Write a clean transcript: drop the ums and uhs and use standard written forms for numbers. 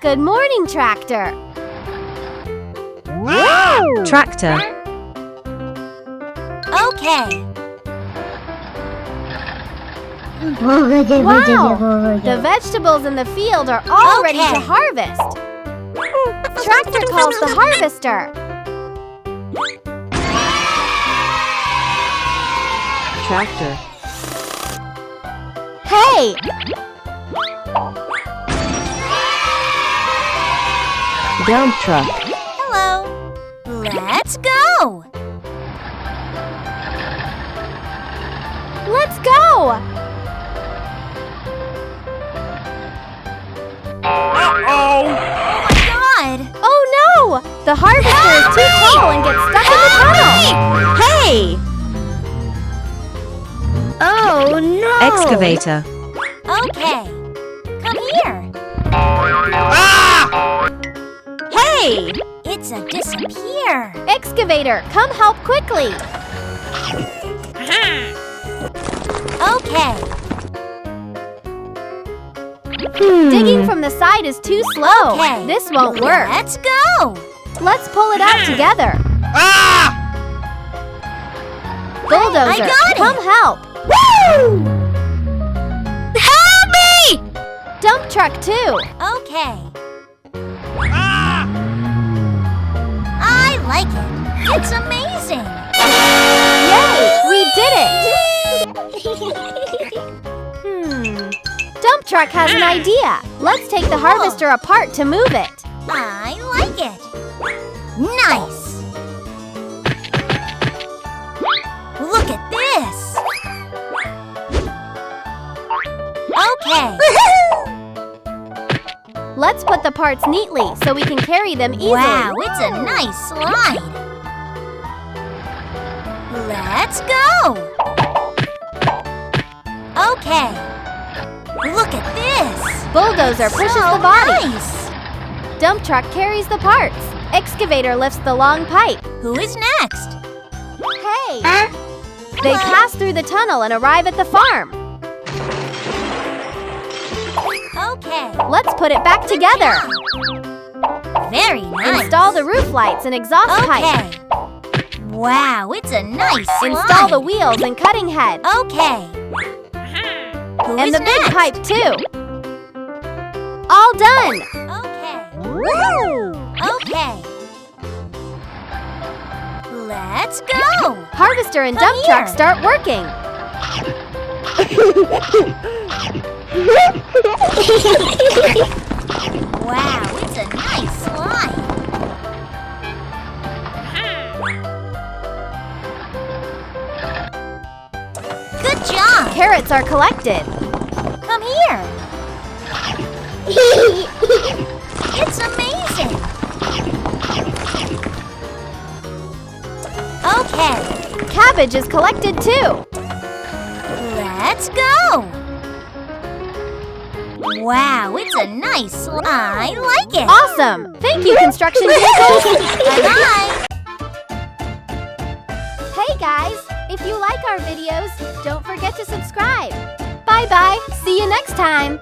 Good morning, tractor. Tractor. Okay. Wow! The vegetables in the field are all ready to harvest. Tractor calls the harvester. Tractor. Hey! Dump truck. Hello. Let's go! Let's go! Uh-oh! Oh my God! Oh no! The harvester is too tall and gets stuck in the tunnel! Hey! Oh no! Excavator. Okay. Come here. Ah! Hey! It's a disappear. Excavator, come help quickly. Okay. Digging from the side is too slow. Okay. This won't work. Let's go. Let's pull it out together. Ah! Bulldozer, come help. Woo! Help me! Dump truck too. Okay. Ah! I like it. It's amazing. Yay! We did it. Dump truck has an idea. Let's take the harvester apart to move it. I like it. Nice. Look at this. Okay. Let's put the parts neatly so we can carry them easily. Wow, it's a nice slide. Let's go. Okay. Look at this. Bulldozer pushes the body. Nice. Dump truck carries the parts. Excavator lifts the long pipe. Who is next? Hey. They pass through the tunnel and arrive at the farm. Okay. Let's put it back together. Very nice. Install the roof lights and exhaust pipe. Wow, it's a nice slide. Install the wheels and cutting head. Okay. And the big pipe too. All done. Okay. Woo! Okay. Let's go. Harvester and dump truck start working. Wow, it's a nice slide. Good job. Carrots are collected. Come here. It's amazing. Okay. Cabbage is collected too. Let's go. Wow, it's a nice slide. I like it. Awesome. Thank you, construction vehicles. Bye-bye. Hey guys, if you like our videos, don't forget to subscribe. Bye-bye. See you next time.